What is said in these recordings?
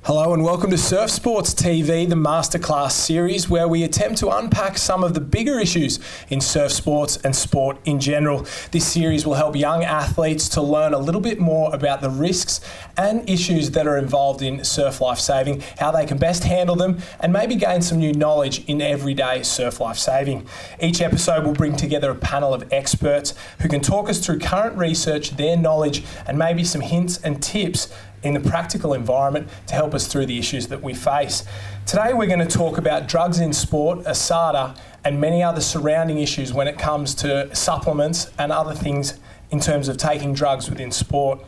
Hello and welcome to Surf Sports TV, the Masterclass series, where we attempt to unpack some of the bigger issues in surf sports and sport in general. This series will help young athletes to learn a little bit more about the risks and issues that are involved in surf lifesaving, how they can best handle them, and maybe gain some new knowledge in everyday surf lifesaving. Each episode will bring together a panel of experts who can talk us through current research, their knowledge, and maybe some hints and tips in the practical environment to help us through the issues that we face. Today we're going to talk about drugs in sport, ASADA, and many other surrounding issues when it comes to supplements and other things in terms of taking drugs within sport.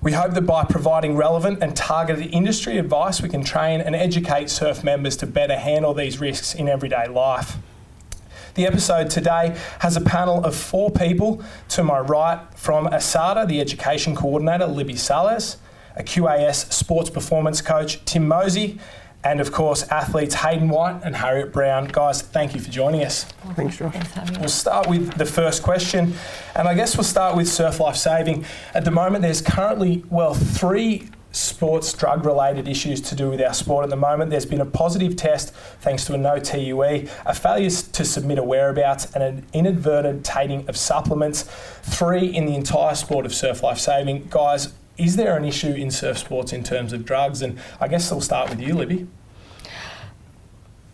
We hope that by providing relevant and targeted industry advice, we can train and educate surf members to better handle these risks in everyday life. The episode today has a panel of 4 people. To my right, from ASADA, the Education Coordinator, Elizabeth Salles, a QAS sports performance coach, Tim Mosey, and of course athletes Hayden White and Harriet Brown. Guys, thank you for joining us. Thanks, Josh. We'll start with the first question, and I guess we'll start with surf lifesaving. At the moment, there's currently, 3 sports drug-related issues to do with our sport at the moment. There's been a positive test thanks to a no TUE, a failure to submit a whereabouts, and an inadvertent taking of supplements. 3 in the entire sport of surf lifesaving. Guys, is there an issue in surf sports in terms of drugs? And I guess I'll start with you, Libby.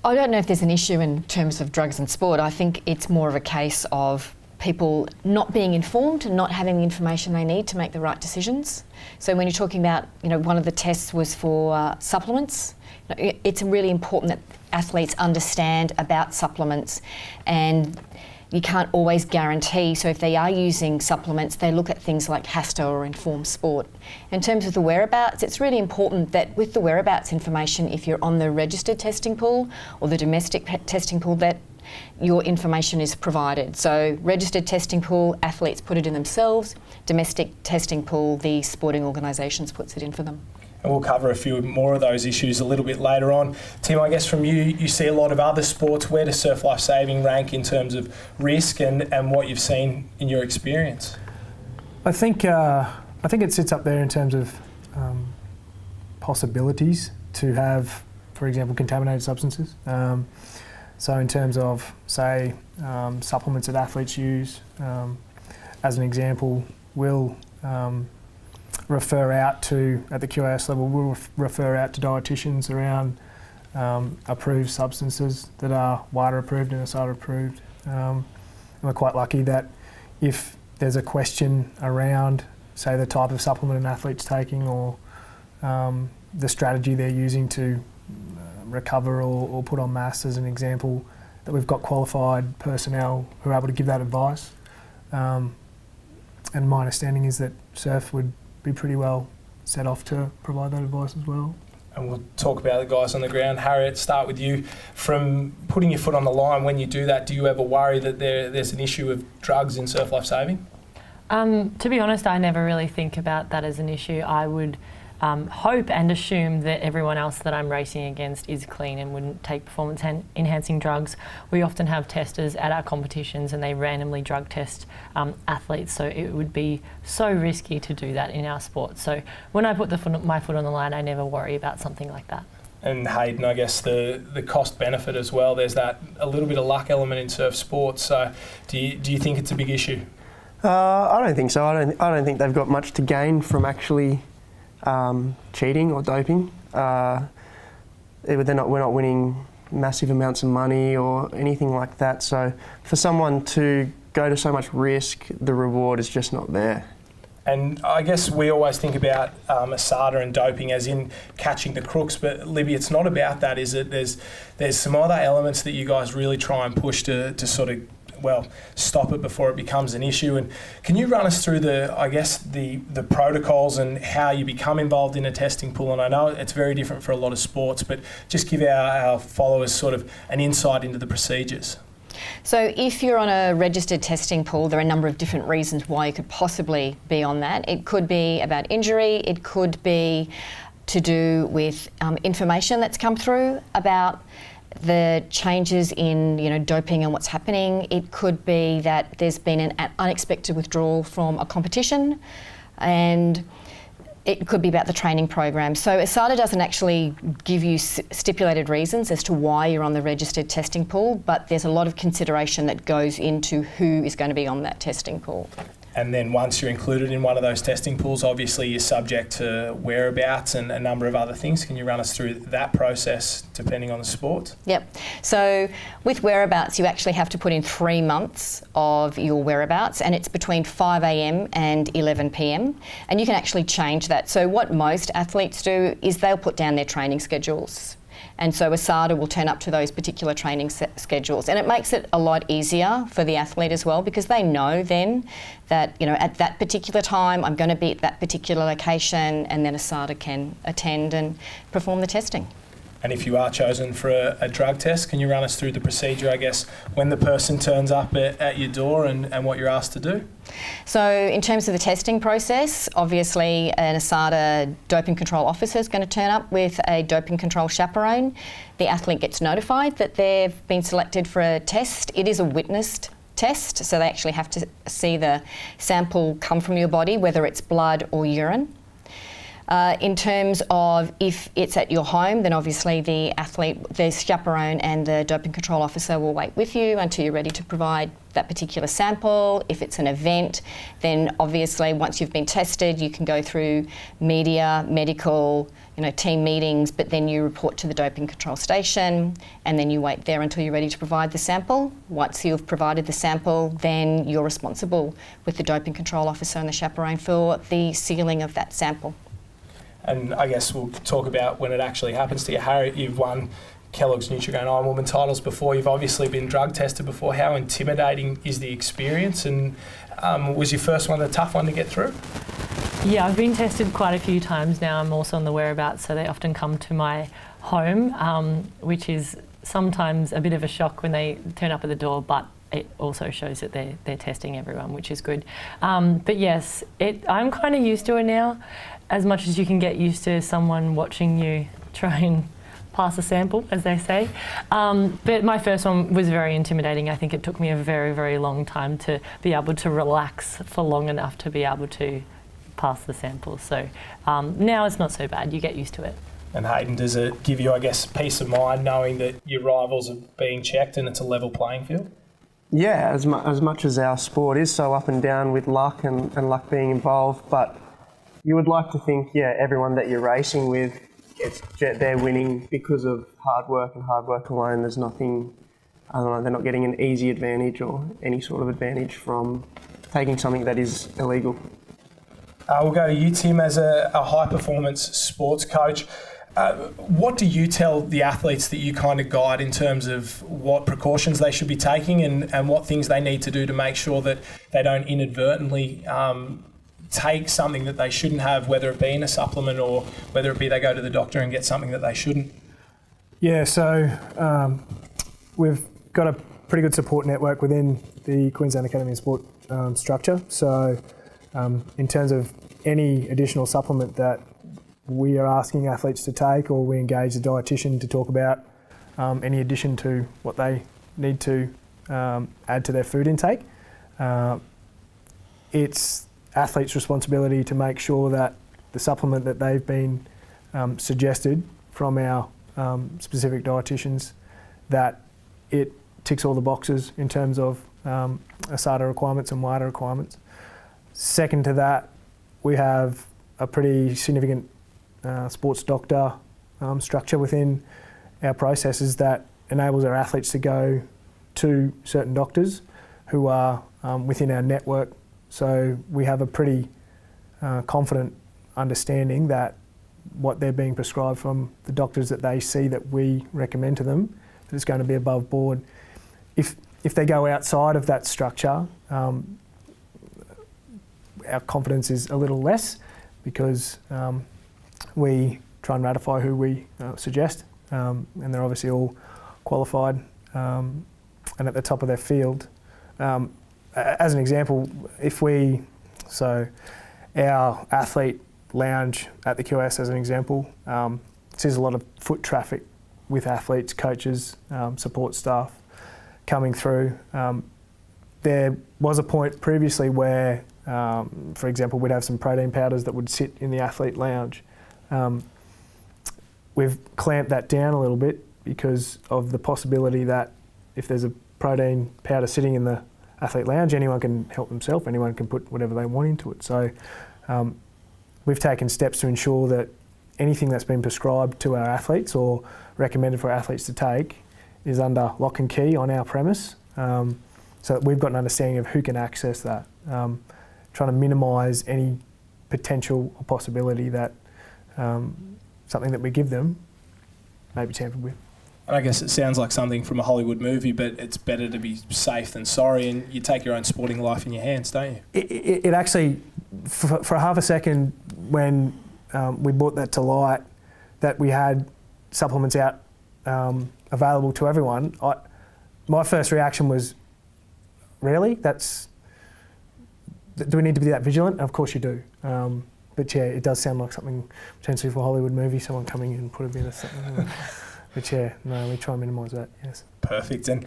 I don't know if there's an issue in terms of drugs and sport. I think it's more of a case of people not being informed and not having the information they need to make the right decisions. So when you're talking about, one of the tests was for supplements, it's really important that athletes understand about supplements, and you can't always guarantee. So if they are using supplements, they look at things like HASTA or Informed Sport. In terms of the whereabouts, it's really important that with the whereabouts information, if you're on the registered testing pool or the domestic testing pool, that your information is provided. So registered testing pool, athletes put it in themselves. Domestic testing pool, the sporting organisations puts it in for them. And we'll cover a few more of those issues a little bit later on. Tim, I guess from you see a lot of other sports. Where does surf lifesaving rank in terms of risk and what you've seen in your experience? I think it sits up there in terms of possibilities to have, for example, contaminated substances. So in terms of, say, supplements that athletes use, as an example, will refer out to, at the QAS level, we'll refer out to dietitians around approved substances that are WADA approved and ASADA approved. And we're quite lucky that if there's a question around, say, the type of supplement an athlete's taking or the strategy they're using to recover or put on mass, as an example, that we've got qualified personnel who are able to give that advice. And my understanding is that surf would be pretty well set off to provide that advice as well. And we'll talk about the guys on the ground. Harriet, start with you. From putting your foot on the line, when you do that, do you ever worry that there's an issue of drugs in surf lifesaving? To be honest, I never really think about that as an issue. I would hope and assume that everyone else that I'm racing against is clean and wouldn't take performance-enhancing drugs. We often have testers at our competitions and they randomly drug test athletes, so it would be so risky to do that in our sport. So when I put my foot on the line, I never worry about something like that. And Hayden, I guess the cost benefit as well, there's that a little bit of luck element in surf sports. So do you think it's a big issue? I don't think so. I don't think they've got much to gain from actually cheating or doping. We're not winning massive amounts of money or anything like that. So for someone to go to so much risk, the reward is just not there. And I guess we always think about ASADA and doping as in catching the crooks, but Libby, it's not about that, is it? There's some other elements that you guys really try and push to sort of stop it before it becomes an issue. And can you run us through the protocols and how you become involved in a testing pool? And I know it's very different for a lot of sports, but just give our followers sort of an insight into the procedures. So if you're on a registered testing pool, there are a number of different reasons why you could possibly be on that. It could be about injury, it could be to do with information that's come through about the changes in doping and what's happening. It could be that there's been an unexpected withdrawal from a competition, and It could be about the training program. So ASADA doesn't actually give you stipulated reasons as to why you're on the registered testing pool, but there's a lot of consideration that goes into who is going to be on that testing pool. And then once you're included in one of those testing pools, obviously you're subject to whereabouts and a number of other things. Can you run us through that process depending on the sport? Yep. So with whereabouts, you actually have to put in 3 months of your whereabouts, and it's between 5 a.m. and 11 p.m. And you can actually change that. So what most athletes do is they'll put down their training schedules. And so ASADA will turn up to those particular training schedules, and it makes it a lot easier for the athlete as well, because they know then that, you know, at that particular time I'm going to be at that particular location, and then ASADA can attend and perform the testing. And if you are chosen for a drug test, can you run us through the procedure, I guess, when the person turns up at your door and what you're asked to do? So in terms of the testing process, obviously an ASADA doping control officer is going to turn up with a doping control chaperone. The athlete gets notified that they've been selected for a test. It is a witnessed test, so they actually have to see the sample come from your body, whether it's blood or urine. In terms of if it's at your home, then obviously the athlete, the chaperone and the doping control officer will wait with you until you're ready to provide that particular sample. If it's an event, then obviously once you've been tested, you can go through media, medical, team meetings, but then you report to the doping control station, and then you wait there until you're ready to provide the sample. Once you've provided the sample, then you're responsible with the doping control officer and the chaperone for the sealing of that sample. And I guess we'll talk about when it actually happens to you. Harriet, you've won Kellogg's Nutrigrain Ironwoman titles before. You've obviously been drug tested before. How intimidating is the experience? And was your first one a tough one to get through? Yeah, I've been tested quite a few times now. I'm also on the whereabouts, so they often come to my home, which is sometimes a bit of a shock when they turn up at the door, but it also shows that they're testing everyone, which is good. But yes, I'm kind of used to it now, as much as you can get used to someone watching you try and pass a sample, as they say. But my first one was very intimidating. I think it took me a very, very long time to be able to relax for long enough to be able to pass the sample. So now it's not so bad. You get used to it. And Hayden, does it give you, I guess, peace of mind knowing that your rivals are being checked and it's a level playing field? Yeah, as much as our sport is so up and down with luck and luck being involved, but you would like to think, everyone that you're racing with, they're winning because of hard work and hard work alone. There's nothing, they're not getting an easy advantage or any sort of advantage from taking something that is illegal. We'll go to you, Tim, as a high-performance sports coach. What do you tell the athletes that you kind of guide in terms of what precautions they should be taking and what things they need to do to make sure that they don't inadvertently take something that they shouldn't have, whether it be in a supplement or whether it be they go to the doctor and get something that they shouldn't? Yeah, so we've got a pretty good support network within the Queensland Academy of Sport structure. So in terms of any additional supplement that we are asking athletes to take, or we engage the dietitian to talk about any addition to what they need to add to their food intake, it's athletes' responsibility to make sure that the supplement that they've been suggested from our specific dietitians, that it ticks all the boxes in terms of ASADA requirements and WADA requirements. Second to that, we have a pretty significant sports doctor structure within our processes that enables our athletes to go to certain doctors who are within our network. So we have a pretty confident understanding that what they're being prescribed from the doctors that they see that we recommend to them, that it's going to be above board. If they go outside of that structure, our confidence is a little less, because we try and ratify who we suggest, and they're obviously all qualified and at the top of their field. As an example, our athlete lounge at the QS, as an example, sees a lot of foot traffic with athletes, coaches, support staff coming through. There was a point previously where For example, we'd have some protein powders that would sit in the athlete lounge. We've clamped that down a little bit because of the possibility that if there's a protein powder sitting in the athlete lounge, anyone can help themselves, anyone can put whatever they want into it. So we've taken steps to ensure that anything that's been prescribed to our athletes or recommended for our athletes to take is under lock and key on our premise, so that we've got an understanding of who can access that. Trying to minimise any potential or possibility that something that we give them may be tampered with. And I guess it sounds like something from a Hollywood movie, but it's better to be safe than sorry, and you take your own sporting life in your hands, don't you? It actually, for half a second, when we brought that to light, that we had supplements out available to everyone, my first reaction was, really? Do we need to be that vigilant? Of course you do. But yeah, it does sound like something potentially for a Hollywood movie, someone coming in and put a bit of something. But yeah, no, we try and minimise that, yes. Perfect. And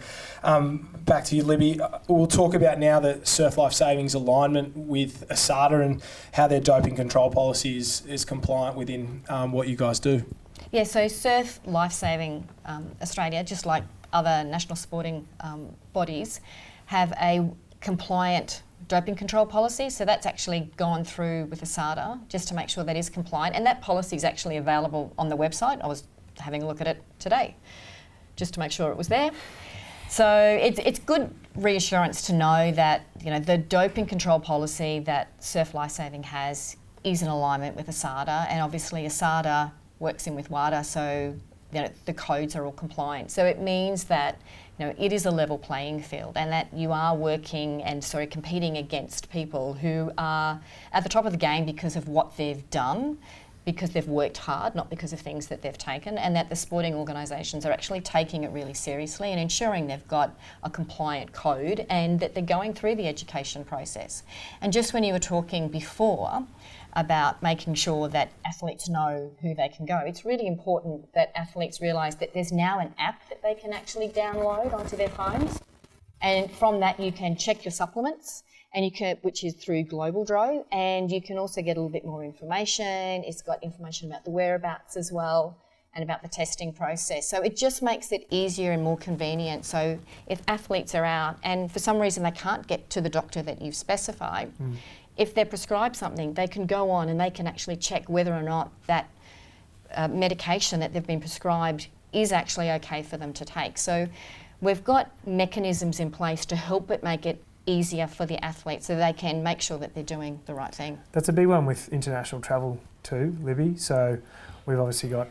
back to you, Libby. We'll talk about now the Surf Life Savings alignment with ASADA and how their doping control policy is compliant within what you guys do. Yeah, so Surf Life Saving Australia, just like other national sporting bodies, have a compliant doping control policy. So that's actually gone through with ASADA just to make sure that is compliant. And that policy is actually available on the website. I was having a look at it today just to make sure it was there. So it's good reassurance to know that, you know, the doping control policy that Surf Life Saving has is in alignment with ASADA, and obviously ASADA works in with WADA, so you know, the codes are all compliant. So it means that, you know, it is a level playing field, and that you are working and competing against people who are at the top of the game because of what they've done, because they've worked hard, not because of things that they've taken, and that the sporting organisations are actually taking it really seriously and ensuring they've got a compliant code and that they're going through the education process. And just when you were talking before about making sure that athletes know who they can go, it's really important that athletes realise that there's now an app that they can actually download onto their phones, and from that you can check your supplements, and you can, which is through Global Dro, and you can also get a little bit more information. It's got information about the whereabouts as well and about the testing process. So it just makes it easier and more convenient. So if athletes are out and for some reason they can't get to the doctor that you've specified, if they're prescribed something, they can go on and they can actually check whether or not that medication that they've been prescribed is actually okay for them to take. So we've got mechanisms in place to help it make it easier for the athletes so they can make sure that they're doing the right thing. That's a big one with international travel too, Libby. So we've obviously got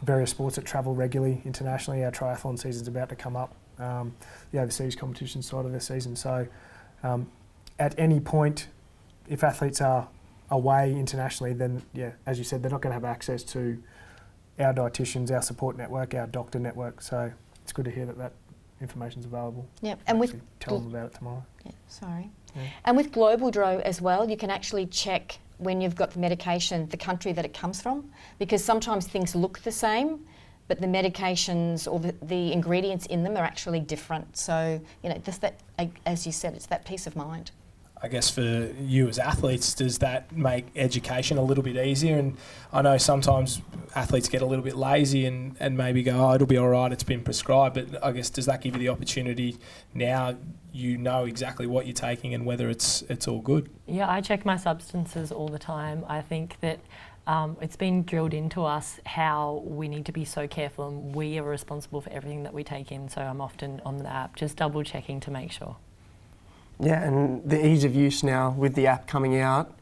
various sports that travel regularly internationally. Our triathlon season's about to come up, the overseas competition side of the season. So at any point, if athletes are away internationally, then yeah, as you said, they're not going to have access to our dietitians, our support network, our doctor network. So it's good to hear that information's available. Yep, and with tell them about it tomorrow. Yeah, sorry. Yeah. And with Global Dro as well, you can actually check when you've got the medication, the country that it comes from, because sometimes things look the same, but the medications or the ingredients in them are actually different. So, you know, just that, as you said, it's that peace of mind. I guess for you as athletes, does that make education a little bit easier? And I know sometimes athletes get a little bit lazy and maybe go, oh, it'll be all right, it's been prescribed. But I guess, does that give you the opportunity now you know exactly what you're taking and whether it's all good? Yeah, I check my substances all the time. I think that it's been drilled into us how we need to be so careful, and we are responsible for everything that we take in. So I'm often on the app just double checking to make sure. Yeah, and the ease of use now with the app coming out,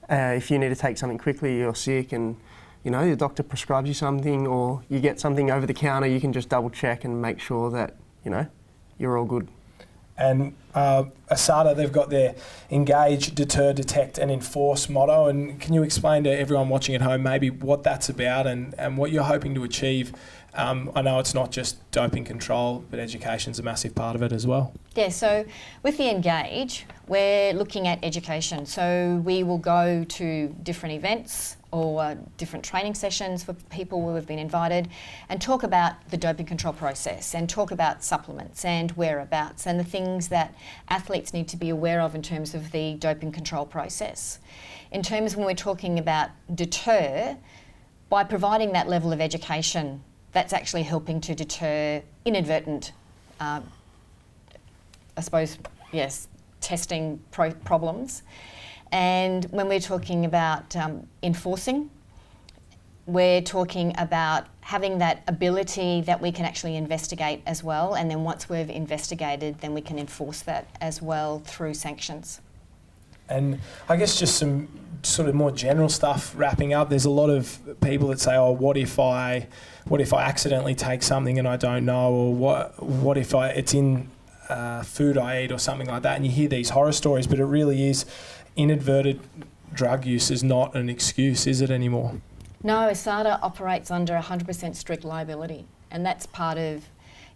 if you need to take something quickly, you're sick and, you know, your doctor prescribes you something or you get something over the counter, you can just double check and make sure that, you know, you're all good. And ASADA, they've got their engage, deter, detect and enforce motto. And can you explain to everyone watching at home maybe what that's about and what you're hoping to achieve? I know it's not just doping control, but education's a massive part of it as well. Yeah, so with the Engage, we're looking at education. So we will go to different events or different training sessions for people who have been invited, and talk about the doping control process and talk about supplements and whereabouts and the things that athletes need to be aware of in terms of the doping control process. In terms when we're talking about deter, by providing that level of education, that's actually helping to deter inadvertent, testing problems. And when we're talking about enforcing, we're talking about having that ability that we can actually investigate as well, and then once we've investigated, then we can enforce that as well through sanctions. And I guess just some sort of more general stuff wrapping up. There's a lot of people that say, "Oh, what if I accidentally take something and I don't know, or what if it's in food I eat or something like that?" And you hear these horror stories, but it really is. Inadvertent drug use is not an excuse, is it anymore? No, ASADA operates under 100% strict liability, and that's part of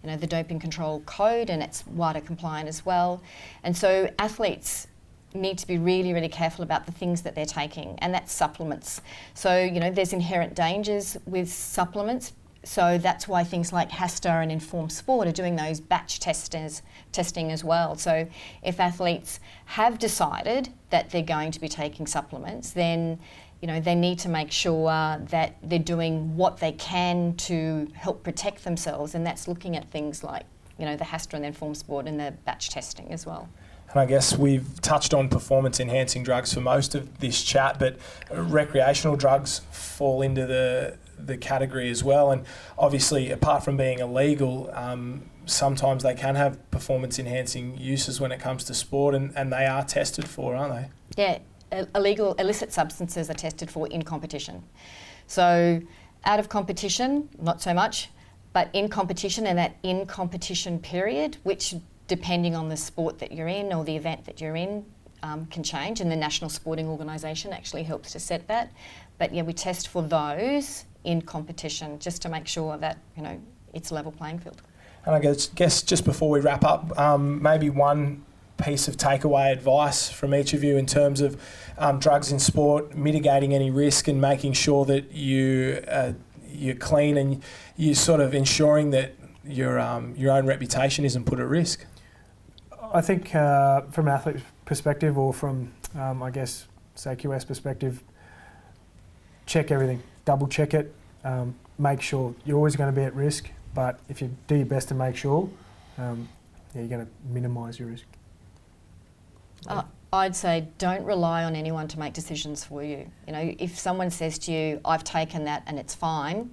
the doping control code, and it's WADA compliant as well. And so athletes need to be really, really careful about the things that they're taking, and that's supplements. So, there's inherent dangers with supplements. So that's why things like HASTA and Informed Sport are doing those batch testing as well. So if athletes have decided that they're going to be taking supplements, then they need to make sure that they're doing what they can to help protect themselves, and that's looking at things like the HASTA and Informed Sport and the batch testing as well. And I guess we've touched on performance-enhancing drugs for most of this chat, but recreational drugs fall into the category as well. And obviously, apart from being illegal, sometimes they can have performance-enhancing uses when it comes to sport, and they are tested for, aren't they? Yeah, illicit substances are tested for in competition. So out of competition, not so much, but in competition, and that in competition period, which depending on the sport that you're in or the event that you're in, can change, and the National Sporting Organisation actually helps to set that. But yeah, we test for those in competition just to make sure that it's a level playing field. And I guess just before we wrap up, maybe one piece of takeaway advice from each of you in terms of drugs in sport, mitigating any risk and making sure that you're clean and you're sort of ensuring that your own reputation isn't put at risk. I think from an athlete's perspective, or from, say QS perspective, check everything, double check it, make sure. You're always going to be at risk, but if you do your best to make sure, you're going to minimise your risk. I'd say don't rely on anyone to make decisions for you. If someone says to you, "I've taken that and it's fine,"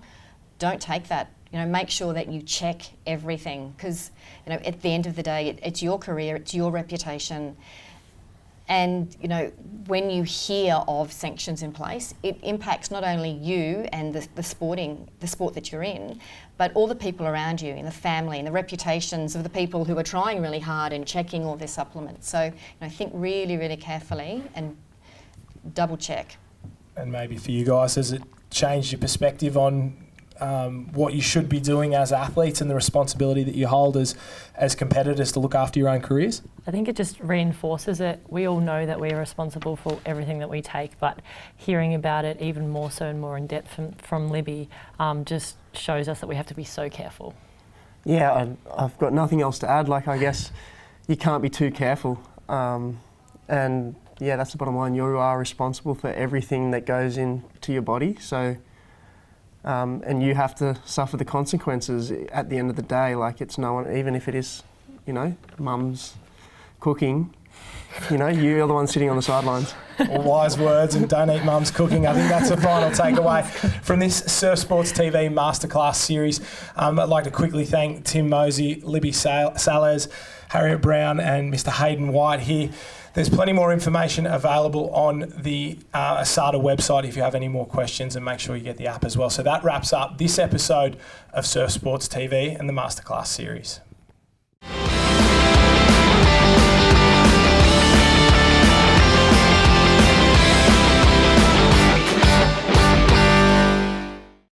don't take that. Make sure that you check everything, because at the end of the day, it's your career, it's your reputation. And when you hear of sanctions in place, it impacts not only you and the sport that you're in, but all the people around you, and the family, and the reputations of the people who are trying really hard and checking all their supplements. So think really, really carefully and double check. And maybe for you guys, has it changed your perspective on what you should be doing as athletes and the responsibility that you hold as competitors to look after your own careers? I think it just reinforces it. We all know that we are responsible for everything that we take, but hearing about it even more so and more in depth from Libby just shows us that we have to be so careful. Yeah, I've got nothing else to add. I guess you can't be too careful. And yeah, that's the bottom line. You are responsible for everything that goes into your body. So, and you have to suffer the consequences at the end of the day. It's no one, even if it is, mum's cooking, you're the one sitting on the sidelines. All wise words, and don't eat mum's cooking. I think that's the final takeaway from this Surf Sports TV Masterclass series. I'd like to quickly thank Tim Mosey, Libby Salles, Harriet Brown and Mr. Hayden White here. There's plenty more information available on the ASADA website if you have any more questions, and make sure you get the app as well. So that wraps up this episode of Surf Sports TV and the Masterclass series.